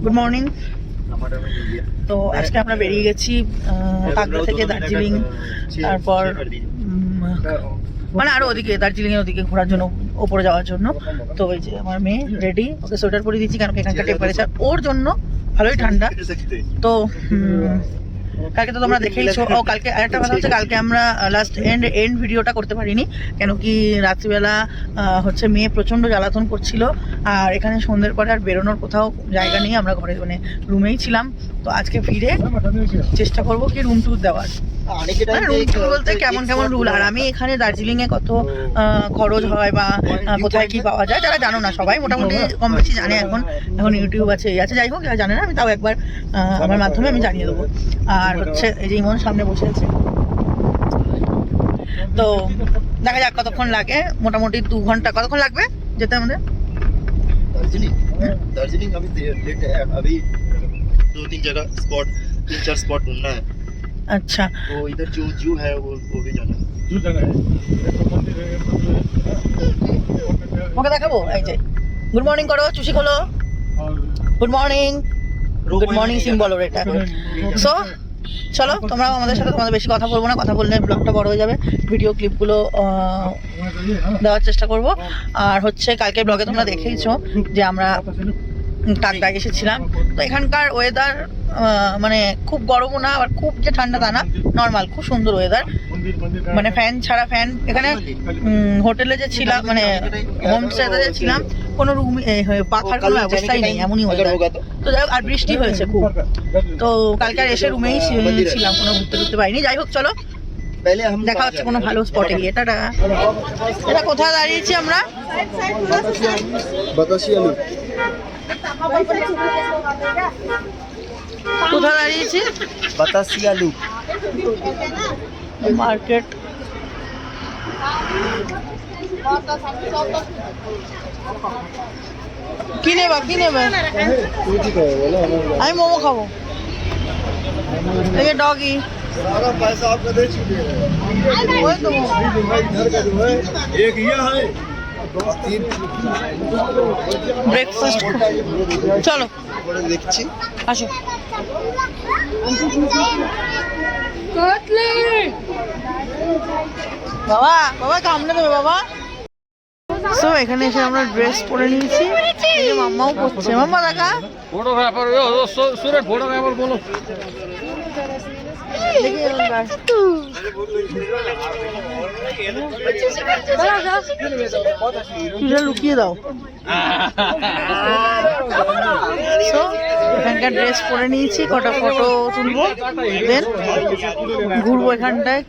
Good morning. তো আজকে আমরা বেরিয়ে গেছি কাকড়া থেকে দার্জিলিং, তারপর মানে আরো ওদিকে দার্জিলিং এর ওদিকে ঘোরার জন্য, ওপরে যাওয়ার জন্য। তো ওই যে আমার মেয়ে রেডি, ওকে সোয়েটার পরে দিচ্ছি কারণ এখানকার টেম্পারেচার ওর জন্য ভালোই ঠান্ডা। তো কালকে তো তোমরা দেখেইছো। ও কালকে আরেকটা কথা হচ্ছে, কালকে আমরা লাস্ট এন্ড ভিডিওটা করতে পারিনি কেন কি রাত্রিবেলা হচ্ছে মেয়ে প্রচণ্ড জ্বালাতন করছিল, আর এখানে সন্ধ্যের পরে আর বেরোনোর কোথাও জায়গা নেই, আমরা ঘরে মানে রুমেই ছিলাম। তো আজকে ফিরে চেষ্টা করবো কি রুম ট্যুর দেওয়ার, রুম ট্যুর বলতে কেমন কেমন রুল। আর আমি এখানে দার্জিলিংয়ে কত খরচ হয় বা কোথায় কি পাওয়া যায়, যারা জানো না সবাই মোটামুটি কম বেশি জানে। এখন ইউটিউব আছে, এই আছে, যাই হোক যারা জানে না আমি তাও একবার আমার মাধ্যমে আমি জানিয়ে দেবো। আর হচ্ছে এই যে ইমন সামনে বসে আছে, তো দেখা যাক কতক্ষণ লাগে। মোটামুটি 2 ঘন্টা। কতক্ষণ লাগবে যেতে আমাদের दार्जिलिंग? दार्जिलिंग अभी लेट है, अभी 2-3 जगह स्पॉट 3-4 स्पॉट घूमना है। अच्छा, तो इधर जो जू है वो भी जाना है। जू जगह है, मंदिर है। ওকে দেখাবো। এই যে গুড মর্নিং করো, চুষি খোলো। Good morning, good morning symbol ওর এটা। সো চলো, তোমরাও আমাদের সাথে, তোমাদের বেশি কথা বলবো না, কথা বললে ব্লগটা বড় হয়ে যাবে। ভিডিও ক্লিপগুলো দেওয়ার চেষ্টা করব। আর হচ্ছে কালকের ব্লগে তোমরা দেখেইছো যে আমরা কাকড়ায় এসেছিলাম। তো এখানকার ওয়েদার মানে খুব গরমও না আবার খুব যে ঠান্ডা তা না, নর্মাল, খুব সুন্দর ওয়েদার। মানে ফ্যান ছাড়া, ফ্যান এখানে হোটেলে যে ছিলাম মানে হোমস্টেতে যে ছিলাম কোনো রুম পাখার কোনো ব্যবস্থাই নেই, এমনই ওয়েদার। তো যাই হোক, আর বৃষ্টি হয়েছে খুব। তো কালকে আর এসে রুমেই ছিলাম, কোনো ঘুরতে পারিনি। যাই হোক চলো, দেখা হচ্ছে কোনো ভালো স্পটে গিয়ে। টাটা। এটা কোথায় দাঁড়িয়েছি আমরা? কোথায় দাঁড়িয়েছি? Batasia loop market. কি নেবা, কি নেবে? আমি মোমো খাবো। এই ডগি सारा पैसा आपका दे चुके हैं। ওই তো घर का जो है एक ये है, 2-3 ব্রেকফাস্ট। চলো দেখছি। আসো। বাবা বাবা কামড়ে দেবে বাবা। সো এখানে এসে আমরা ড্রেস পরে নিয়েছি, এই যে মাম্মাও পরছে। মাম্মা দেখা फोटोग्राफर सूरज फोटोग्राफर बोलो। দেখি লুকিয়ে দাও। সো এখানকার ড্রেস পরে নিয়েছি, কটা ফটো তুলবো, দেন ঘুরবো এখানটায়।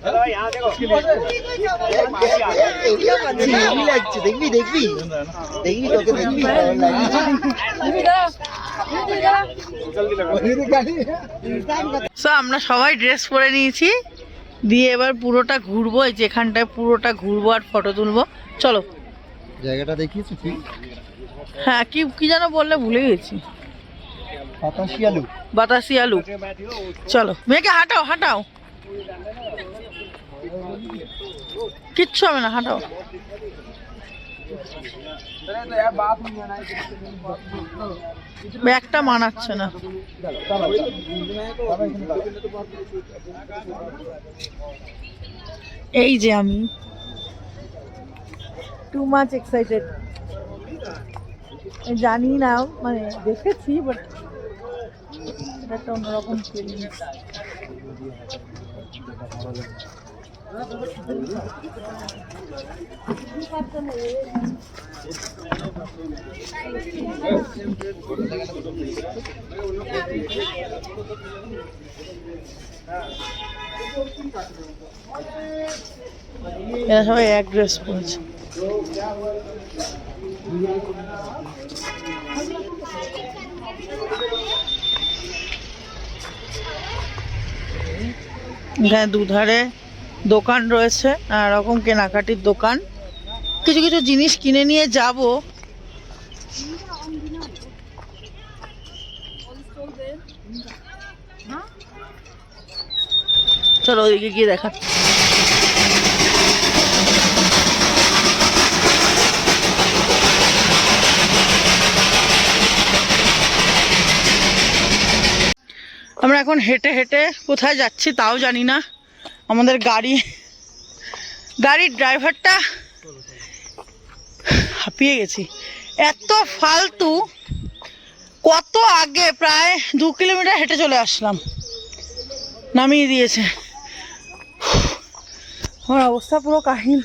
দেখবি দেখবি দেখবি তোকে দেখবি। সো আমরা সবাই ড্রেস পরে নিয়েছি, দিয়ে এবার পুরোটা ঘুরবো। এই যে এখানটায় পুরোটা ঘুরবো আর ফটো তুলবো। চলো। জায়গাটা দেখিয়েছি ঠিক? হ্যাঁ, কি কি যেন বললে ভুলে গেছি। বাতাসিয়া লুপ। বাতাসিয়া লুপ। চলো, মেয়েকে হাঁটাও হাঁটাও, কিচ্ছু হবে না, হাঁটাও। ব্যাগটা মানাচ্ছে না। এই যে আমি টু মাচ এক্সাইটেড, জানি না মানে দেখেছি বাট এটা একটা অন্যরকম ফিলিংস। এরা সবাই এক ড্রেস পরেছে। এখানে দুধারে দোকান রয়েছে, নানা রকম কেনাকাটির দোকান। কিছু কিছু জিনিস কিনে নিয়ে যাব। চলো ওইদিকে গিয়ে দেখা। আমরা এখন হেঁটে হেঁটে কোথায় যাচ্ছি তাও জানি না। আমাদের গাড়ির ড্রাইভারটা হাঁপিয়ে গেছি, এত ফালতু। কত আগে প্রায় 2 কিলোমিটার হেঁটে চলে আসলাম, নামিয়ে দিয়েছে। আমার অবস্থা পুরো কাহিল,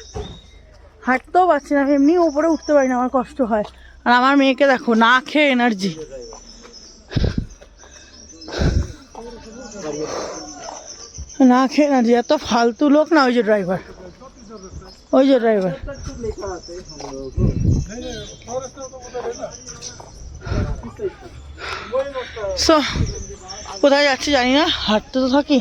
হাঁটতেও পারছি না, আমি এমনি উপরে উঠতে পারি না, আমার কষ্ট হয়। আর আমার মেয়েকে দেখো, না খেয়ে এনার্জি, না খেয়ে এনার্জি। এত ফালতু লোক না। ওই যে ড্রাইভার, সো কোথায় যাচ্ছি জানি না, হাঁটতে তো থাকি।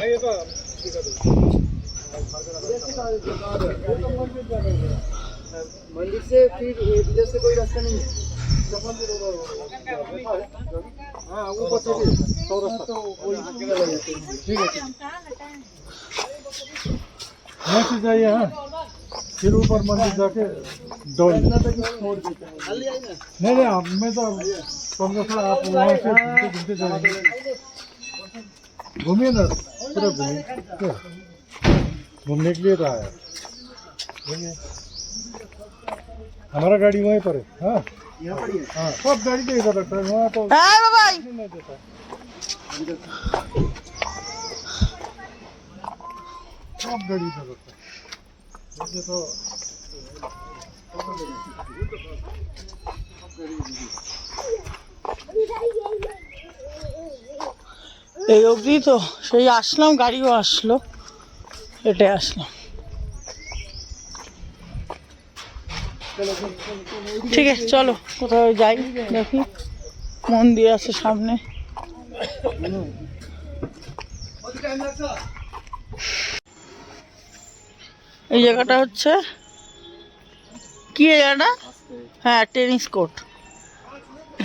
मंदिर से फिर इधर से कोई रास्ता नहीं है। हाँ ऊपर से भी तो वही ठीक है। यहाँ से जाइए, हाँ, फिर ऊपर मंदिर जाके दौड़। नहीं अब मैं तो 15 आप वहाँ से घूमते जाएंगे, घूमिए ना पूरा घूमिए, घूमने के लिए तो आया। हमारा गाड़ी वहीं पर है। हाँ यहाँ पर ही है। हाँ, सब गाड़ी के इधर रखता है, वहाँ तो হ্যাঁ বাবাই, नहीं देता। सब गाड़ी इधर रखता है, वैसे तो এই অবধি তো সেই আসলাম, গাড়িও আসলো, হেঁটে আসলাম। ঠিক আছে চলো কোথাও যাই, দেখি মন্দির আছে সামনে। এই জায়গাটা হচ্ছে কি এই জায়গাটা? হ্যাঁ, টেনিস কোর্ট।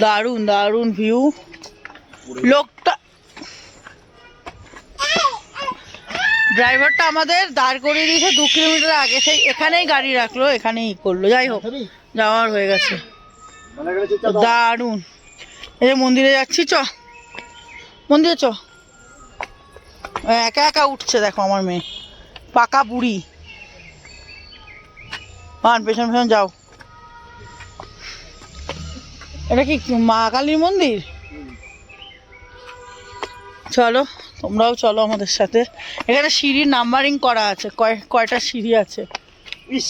দারুণ দারুণ ভিউ। লোকটা, ড্রাইভারটা আমাদের দাঁড় করিয়ে দিয়েছে 2 কিলোমিটার আগে, সেই এখানেই গাড়ি রাখলো, এখানেই করলো। যাই হোক, যাওয়ার হয়ে গেছে। দারুণ। এই যে মন্দিরে যাচ্ছি, মন্দিরে একা একা উঠছে দেখো আমার মেয়ে, পাকা বুড়ি। পেছন পেছন যাও। এটা কি মা কালীর মন্দির? চলো তোমরাও চলো আমাদের সাথে। এখানে সিঁড়ির নাম্বারিং করা আছে, কয়টা সিঁড়ি আছে। ইস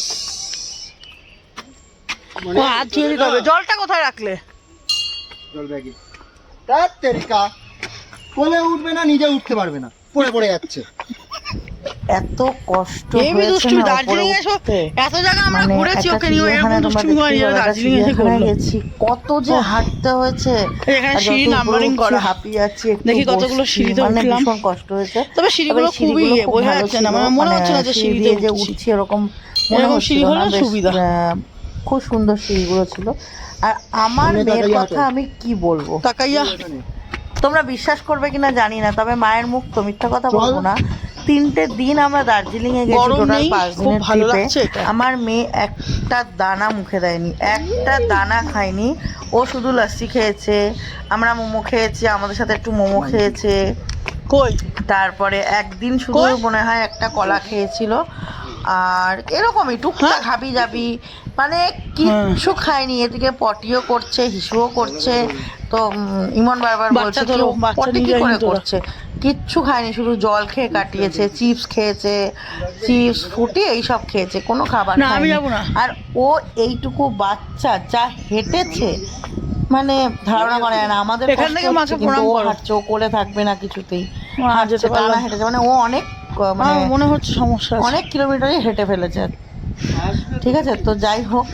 হাত ধুয়ে দিতে হবে। জলটা কোথায় রাখলে? জল ব্যাগে। তার তেরিকা কোলে উঠবে না, নিজে উঠতে পারবে না, পড়ে যাচ্ছে। এত কষ্ট হয়েছে না দার্জিলিং এসো, এত জায়গা আমরা মানে ঘুরেছি, একটা ওকে নিয়ে এরকম দুষ্টুমি হয়নি যেটা দার্জিলিং এসে করলো। গেছি, কত যে হাঁটতে হয়েছে। এখানে সিঁড়ি নাম্বারিং করা, হাঁপিয়ে যাচ্ছি, দেখি কতগুলো সিঁড়িতে উঠলাম। ভীষণ কষ্ট হয়েছে। তবে সিঁড়িগুলো খুবই বোঝা যাচ্ছে না, মানে মনে হচ্ছে না যে সিঁড়িতে যে উঠছি এরকম সিঁড়ি হলে সুবিধা। খুব সুন্দর সিঁড়িগুলো ছিল। আর আমার মেয়ের কথা আমি কি বলবো, তাকাইয়া তোমরা বিশ্বাস করবে কিনা জানি না, তবে মায়ের মুখ তো মিথ্যা কথা বলবো না। 3টে দিন আমরা দার্জিলিং এ গেছি, টোটাল 5 দিনের ট্রিপে। আমার মেয়ে একটা দানা মুখে দেয়নি, একটা দানা খায়নি। ও শুধু লস্যি খেয়েছে, আমরা মোমো খেয়েছি, আমাদের সাথে একটু মোমো খেয়েছে। তারপরে একদিন শুধু মনে হয় একটা কলা খেয়েছিল। আর এরকমই টুকটাক হাবি যাবি, মানে কিচ্ছু খায়নি। এদিকে পটিও করছে, হিসুও করছে। তো ইমন বারবার বলছে পটি কি করে করছে, কিচ্ছু খায়নি, শুধু জল খেয়ে কাটিয়েছে। চিপস খেয়েছে, চিপস ফুটি এইসব খেয়েছে, কোনো খাবার খায়নি। আর ও এইটুকু বাচ্চা যা হেঁটেছে, মানে ধারণা করে না। আমাদের এখান থেকে মাকে প্রণাম করো, হাঁটছে, ও কোলে থাকবে না কিছুতেই, হাঁটছে, টানা হেঁটেছে। মানে ও অনেক, মানে মনে হচ্ছে সমস্যা, অনেক কিলোমিটারই হেঁটে ফেলেছে। ঠিক আছে, তো যাই হোক,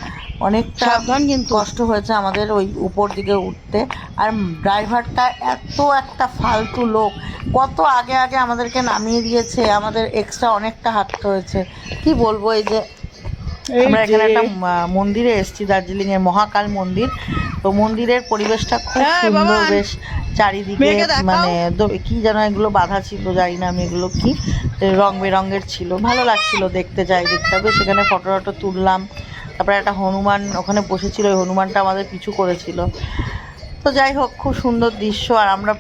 অনেকটা সাবধান, কিন্তু কষ্ট হয়েছে আমাদের ওই উপর দিকে উঠতে। আর ড্রাইভারটা এত একটা ফালতু লোক, কত আগে আগে আমাদেরকে নামিয়ে দিয়েছে, আমাদের এক্সট্রা অনেকটা হাঁটতে হয়েছে। কি বলবো, এই যে আমরা এখানে একটা মন্দিরে এসেছি, দার্জিলিং এর মহাকাল মন্দির। তো মন্দিরের পরিবেশটা খুব সুন্দর, বেশ চারিদিকে মানে কি যেন এগুলো বাঁধা ছিল, জানি না আমি এগুলো কি, রং বেরঙের ছিল, ভালো লাগছিল দেখতে। চারিদিকটা বেশ, সেখানে ফটো টটো তুললাম। তারপরে একটা হনুমান ওখানে বসেছিল, ওই হনুমানটা আমাদের পিছু করেছিল। তো তো যাই হোক, খুব সুন্দর দৃশ্য। আর আমরা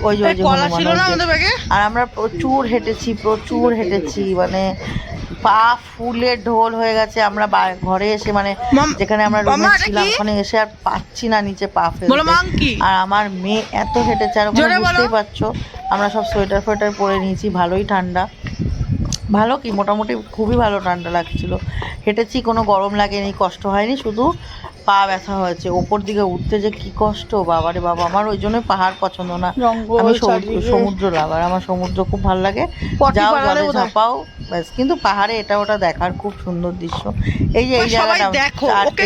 ওই যে কলা ছিল না আমাদের ব্যাগে। আর আমরা প্রচুর হেঁটেছি, মানে পা ফুলে ঢোল হয়ে গেছে। আমরা ঘরে এসে মানে যেখানে আমরা রুমে ছিলাম ওখানে এসে আর পাচ্ছি না নিচে পা ফেলতে। আর আমার মেয়ে এত হেঁটেছে, আর ওখানে বুঝতেই পারছো আমরা সব সোয়েটার ফোয়েটার পরে নিয়েছি, ভালোই ঠান্ডা। ভালো কি মোটামুটি খুবই ভালো ঠান্ডা লাগছিল। হেঁটেছি, কোনো গরম লাগেনি, কষ্ট হয়নি, শুধু পা ব্যথা হয়েছে। ওপর দিকে উঠতে যে কি কষ্ট, বাবারে বাবা। আমার ওই জন্য পাহাড় পছন্দ না, আমি সমুদ্র লাভার, আমার সমুদ্র খুব ভালো লাগে। যাও জলে ঝাঁপাও ব্যাস। কিন্তু পাহাড়ে এটা ওটা দেখার খুব সুন্দর দৃশ্য। এই যে এই জায়গাটা,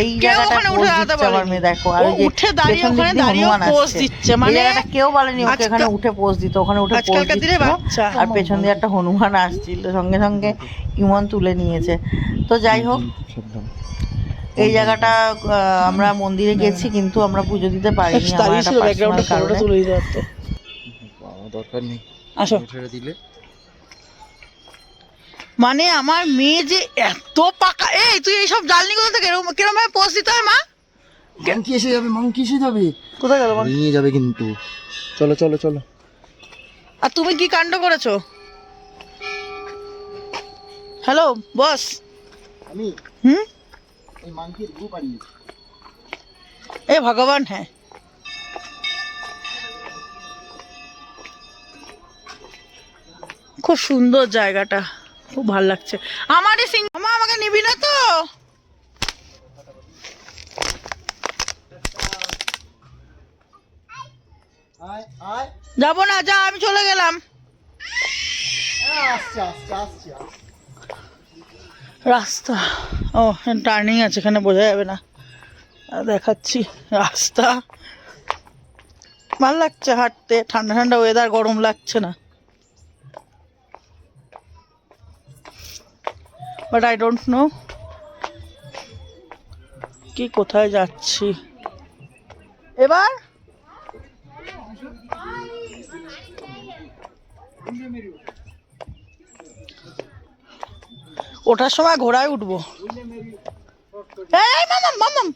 এই জায়গাটা পোজ দিচ্ছে আমার মেয়ে, দেখো। আর ওই যে পেছন দিক দিয়ে হনুমান আসছে, এই জায়গাটা কেউ বলেনি ওকে এখানে উঠে পোজ দিতে, ওখানে উঠে পোজ দিচ্ছিল। আর পেছন দিয়ে একটা হনুমান আসছিল, সঙ্গে সঙ্গে ইমন তুলে নিয়েছে। তো যাই হোক, এই জায়গাটা আমরা মন্দিরে গেছি কিন্তু আমরা পুজো দিতে পারিনি, আমার একটা পার্সোনাল কারণে। দরকার নেই, আসো। ছেড়ে দিলে মানে আমার মেয়ে যে এত পাকা। এই তুই এইসব জানলি কোথা থেকে? কিরম ভাবে পোস্ট দিতে হয় মা? মাংকি এসে যাবে, মাংকি এসে যাবে। কোথায় গেল? নিয়ে যাবে কিন্তু। চলো চলো চলো। আর তুমি কি কাণ্ড করেছো? Hello boss. আমি এই মাংকির গ্রুপ বানিয়েছি। এ ভগবান, হ্যাঁ খুব সুন্দর জায়গাটা, খুব ভালো লাগছে আমার। এই সিংহ আমাকে নিবি না তো? যাবো না, যা, আমি চলে গেলাম। রাস্তা, ও টার্নিং আছে, এখানে বোঝা যাবে না, দেখাচ্ছি রাস্তা। ভাল লাগছে হাঁটতে, ঠান্ডা ঠান্ডা ওয়েদার, গরম লাগছে না। বাট আই ডোন্ট নো কি কোথায় যাচ্ছি এবার। ওঠার সময় ঘোড়ায় উঠবো। এই মামাম মামাম,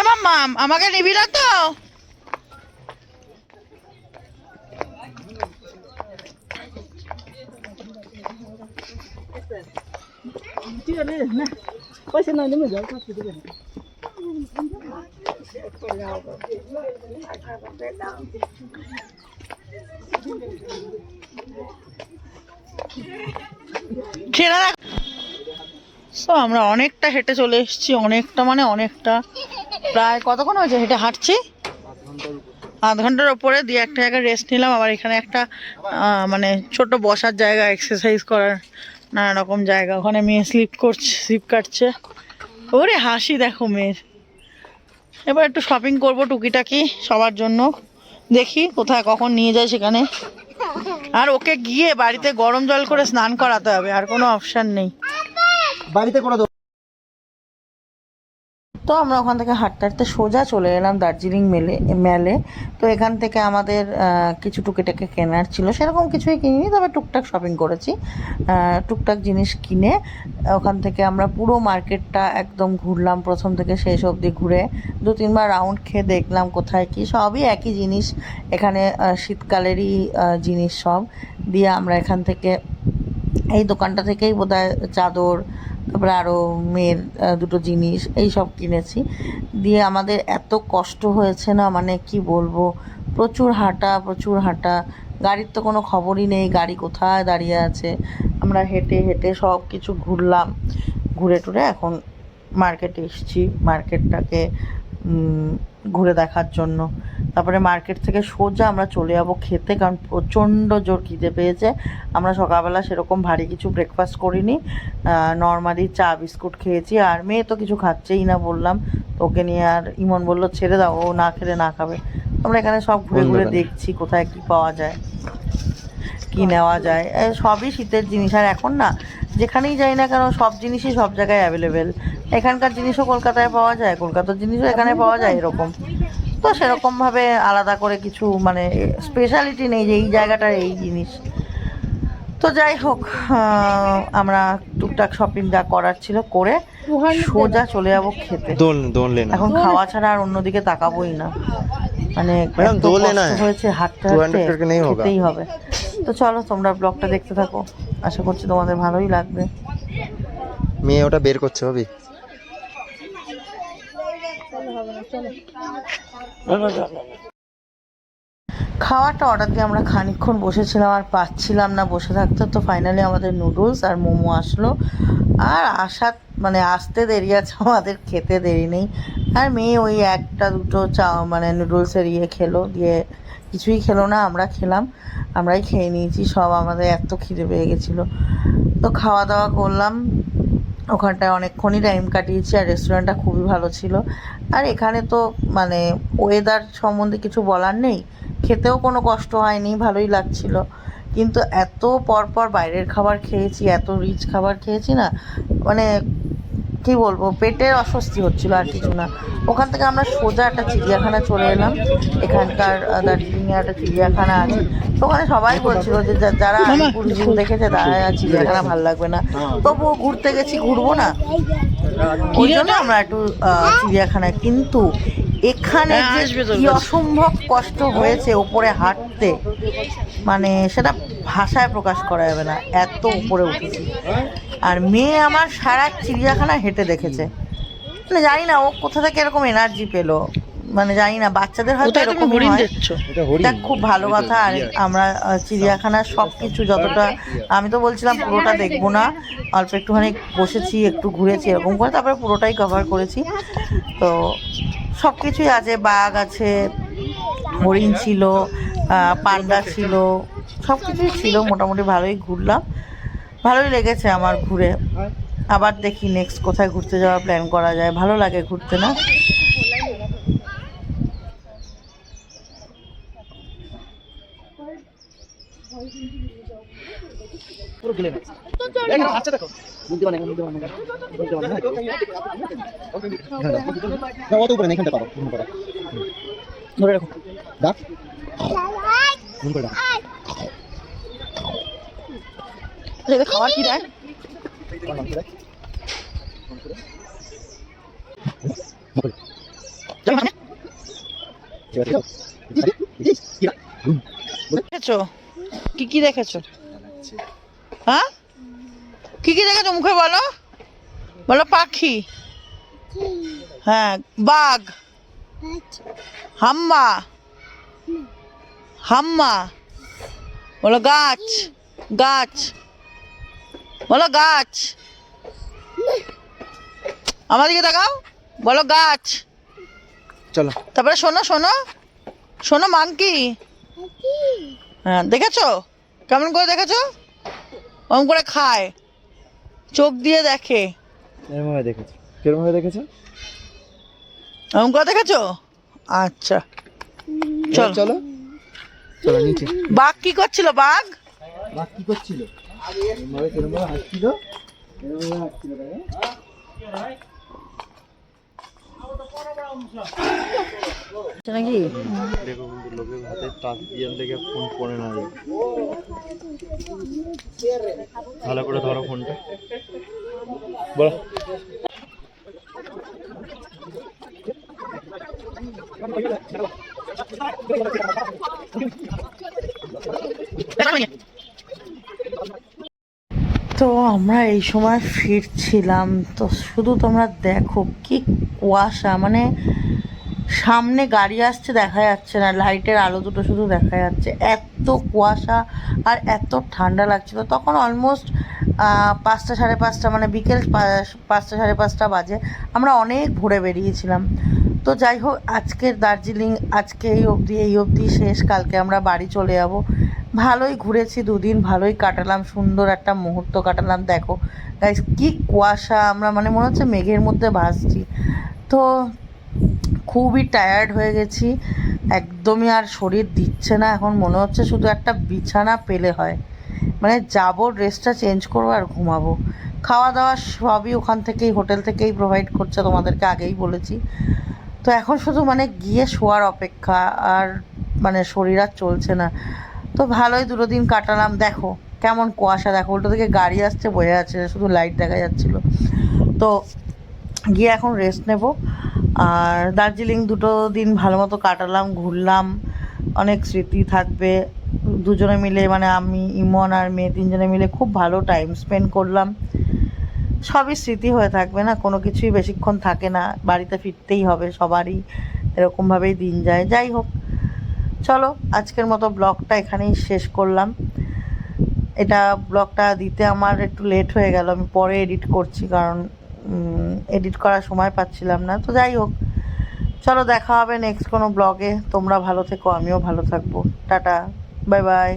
মামাম আমাকে নিবি না তো? পয়সা না নেমে যাও। আমরা অনেকটা হেঁটে চলে এসেছি, অনেকটা মানে অনেকটা, প্রায় কতক্ষণ হয়েছে হেঁটে হাঁটছি? আধ ঘন্টার ওপরে। দিয়ে একটা জায়গায় রেস্ট নিলাম। আবার এখানে একটা মানে ছোট বসার জায়গা, এক্সারসাইজ করার নানা রকম জায়গা। ওখানে মেয়ে স্লিপ কাটছে। ওরে হাসি দেখো মেয়ের। এবার একটু শপিং করবো টুকিটাকি সবার জন্য, দেখি কোথায় কখন নিয়ে যায় সেখানে। আর ওকে গিয়ে বাড়িতে গরম জল করে স্নান করাতে হবে, আর কোনো অপশন নেই। বাড়িতে করে দেবো। তো আমরা ওখান থেকে হাঁটতে হাঁটতে সোজা চলে এলাম দার্জিলিং মেলে। তো এখান থেকে আমাদের কিছু টুকিটাকি কেনার ছিল, সেরকম কিছুই কিনিনি, তবে টুকটাক শপিং করেছি। টুকটাক জিনিস কিনে ওখান থেকে আমরা পুরো মার্কেটটা একদম ঘুরলাম, প্রথম থেকে শেষ অবধি ঘুরে 2-3 বার রাউন্ড খেয়ে দেখলাম কোথায় কি। সবই একই জিনিস এখানে, শীতকালেরই জিনিস সব। দিয়ে আমরা এখান থেকে এই দোকানটা থেকেই বোধহয় চাদর, তারপরে আরও মেয়ের দুটো জিনিস এই সব কিনেছি। দিয়ে আমাদের এত কষ্ট হয়েছে না, মানে কি বলবো, প্রচুর হাঁটা। গাড়ির তো কোনো খবরই নেই, গাড়ি কোথায় দাঁড়িয়ে আছে। আমরা হেঁটে হেঁটে সব কিছু ঘুরলাম, ঘুরে টুরে এখন মার্কেটে এসেছি মার্কেটটাকে ঘুরে দেখার জন্য। তারপরে মার্কেট থেকে সোজা আমরা চলে যাবো খেতে, কারণ প্রচণ্ড জোর খিদে পেয়েছে। আমরা সকালবেলা সেরকম ভারী কিছু ব্রেকফাস্ট করিনি, নর্মালি চা বিস্কুট খেয়েছি। আর মেয়ে তো কিছু খাচ্ছেই না বললাম, ওকে নিয়ে আর ইমন বললো ছেড়ে দাও, ও না খেলে না খাবে। আমরা এখানে সব ঘুরে ঘুরে দেখছি কোথায় কি পাওয়া যায়, কি নেওয়া যায়। সবই শীতের জিনিস। আর এখন না যেখানেই যাই না কেন সব জিনিসই সব জায়গায় অ্যাভেলেবেল। এখানকার জিনিসও কলকাতায় পাওয়া যায়, কলকাতার জিনিসও এখানে পাওয়া যায়, এরকম। তো সেরকমভাবে আলাদা করে কিছু মানে স্পেশালিটি নেই যে এই জায়গাটার এই জিনিস। তো যাই হোক, আমরা টুকটাক শপিং যা করার ছিল করে সোজা চলে যাবো খেতে। এখন খাওয়া ছাড়া আর অন্যদিকে তাকাবোই না, মানে এত কষ্ট হয়েছে হাঁটতে হাঁটতে, খেতেই হবে। তো চলো তোমরা ব্লগটা দেখতে থাকো, আশা করছি তোমাদের ভালোই লাগবে। মেয়ে ওটা বের করছে হবে। খাওয়াটা অর্ডার দিয়ে আমরা খানিকক্ষণ বসেছিলাম, আর পাচ্ছিলাম না বসে থাকতে। তো ফাইনালি আমাদের নুডলস আর মোমো আসলো, আর মানে আসতে দেরি আছে, আমাদের খেতে দেরি নেই। আর মেয়ে ওই একটা দুটো মানে নুডলসের খেলো, দিয়ে কিছুই খেলো না, আমরা খেলাম, আমরাই খেয়ে নিয়েছি সব, আমাদের এত খিদে পেয়ে গেছিলো। তো খাওয়া দাওয়া করলাম, ওখানটায় অনেকক্ষণই টাইম কাটিয়েছি, আর রেস্টুরেন্টটা খুবই ভালো ছিল। আর এখানে তো মানে ওয়েদার সম্বন্ধে কিছু বলার নেই, খেতেও কোনো কষ্ট হয়নি, ভালোই লাগছিল। কিন্তু এত পরপর বাইরের খাবার খেয়েছি, এত রিচ খাবার খেয়েছি না, মানে কি বলবো, পেটের অস্বস্তি হচ্ছিল, আর কিছু না। ওখান থেকে আমরা সোজা একটা চিড়িয়াখানা চলে এলাম, এখানকার দার্জিলিংয়ে একটা চিড়িয়াখানা আছে। তো ওখানে সবাই বলছিল যে যারা পুলিশ দেখেছে তারা চিড়িয়াখানা ভালো লাগবে না, তবুও ঘুরতে গেছি, ঘুরবো না, ওই জন্য আমরা একটু চিড়িয়াখানায়। কিন্তু এখানে যে কি অসম্ভব কষ্ট হয়েছে ওপরে হাঁটতে, মানে সেটা ভাষায় প্রকাশ করা যাবে না, এত উপরে উঠেছি। আর মেয়ে আমার সারা চিড়িয়াখানা হেঁটে দেখেছে, মানে জানি না ও কোথা থেকে এরকম এনার্জি পেলো, মানে জানি না, বাচ্চাদের হয়তো এরকম হয়, এটা খুব ভালো কথা। আর আমরা চিড়িয়াখানার সব কিছু যতটা, আমি তো বলছিলাম পুরোটা দেখবো না, অল্প একটুখানি বসেছি, একটু ঘুরেছি, এরকম করে তারপরে পুরোটাই কভার করেছি। তো সব কিছুই আছে, বাঘ আছে, হরিণ ছিল, পান্ডা ছিল, সব কিছুই ছিল, মোটামুটি ভালোই ঘুরলাম, ভালোই লেগেছে আমার ঘুরে। আবার দেখি নেক্সট কোথায় ঘুরতে যাওয়ার প্ল্যান করা যায়, ভালো লাগে ঘুরতে না। ধরে রাখো, খাবার কি দেয়? দেখেছো কি কি দেখেছো? হ্যাঁ, কি কি দেখেছো মুখে বলো, বলো। পাখি, হ্যাঁ, বাঘ, হাম্মা, হাম্মা, বলো গাছ, গাছ, বলো গাছ, আমার দিকে তাকাও, বলো গাছ। চলো তারপরে শোনো শোনো শোনো, মাংকি, হ্যাঁ দেখেছো কেমন করে দেখেছো, ওরকম করে খায়, চোখ দিয়ে দেখে, এরমভাবে দেখেছো, কিরমভাবে দেখেছো, ওরকম করে দেখেছো? আচ্ছা চলো চলো চলো নিচে। বাঘ কি করছিল? বাঘ কি করছিল? কিরমভাবে হাসছিল, কিরমভাবে হাসছিল নাকি? দেখো কিন্তু লোকের হাতে টাচ দিয়ে লেগে ফোন পড়ে না যায়, ভালো করে ধরো ফোনটা, বলো। তো আমরা এই সময় ফিরছিলাম, তো শুধু তোমরা দেখো কি কুয়াশা, মানে সামনে গাড়ি আসছে দেখা যাচ্ছে না, লাইটের আলো দুটো শুধু দেখা যাচ্ছে, এত কুয়াশা আর এত ঠান্ডা লাগছিল। তখন অলমোস্ট 5টা সাড়ে 5টা, মানে বিকেল 5টা সাড়ে 5টা বাজে। আমরা অনেক ঘুরে বেরিয়েছিলাম। তো যাই হোক, আজকের দার্জিলিং আজকে এই অবধি শেষ, কালকে আমরা বাড়ি চলে যাব। ভালোই ঘুরেছি, 2 দিন ভালোই কাটালাম, সুন্দর একটা মুহূর্ত কাটালাম। দেখো গাইস কি কুয়াশা, আমরা মানে মনে হচ্ছে মেঘের মধ্যে ভাসছি। তো খুবই টায়ার্ড হয়ে গেছি, একদমই আর শরীর দিচ্ছে না, এখন মনে হচ্ছে শুধু একটা বিছানা পেলে হয়, মানে যাবো, ড্রেসটা চেঞ্জ করবো আর ঘুমাবো। খাওয়া দাওয়া সবই ওখান থেকেই, হোটেল থেকেই প্রোভাইড করছে, তোমাদেরকে আগেই বলেছি। তো এখন শুধু মানে গিয়ে শোয়ার অপেক্ষা, আর মানে শরীর আর চলছে না। তো ভালোই 2 দিন কাটালাম। দেখো কেমন কুয়াশা, দেখো উল্টো থেকে গাড়ি আসছে, বয়ে আছে, শুধু লাইট দেখা যাচ্ছিলো। তো গিয়ে এখন রেস্ট নেব। আর দার্জিলিং 2 দিন ভালো মতো কাটালাম, ঘুরলাম, অনেক স্মৃতি থাকবে। দুজনে মিলে মানে আমি, ইমন আর মেয়ে 3জনে মিলে খুব ভালো টাইম স্পেন্ড করলাম। সবই স্মৃতি হয়ে থাকবে না, কোনো কিছুই বেশিক্ষণ থাকে না, বাড়িতে ফিরতেই হবে সবারই, এরকমভাবেই দিন যায়। যাই হোক, চলো আজকের মতো ব্লগটা এখানেই শেষ করলাম। এটা ব্লগটা দিতে আমার একটু লেট হয়ে গেল, আমি পরে এডিট করছি, কারণ এডিট করার সময় পাচ্ছিলাম না। তো যাই হোক, চলো দেখা হবে নেক্সট কোনো ব্লগে। তোমরা ভালো থেকো, আমিও ভালো থাকবো। Tata, bye bye.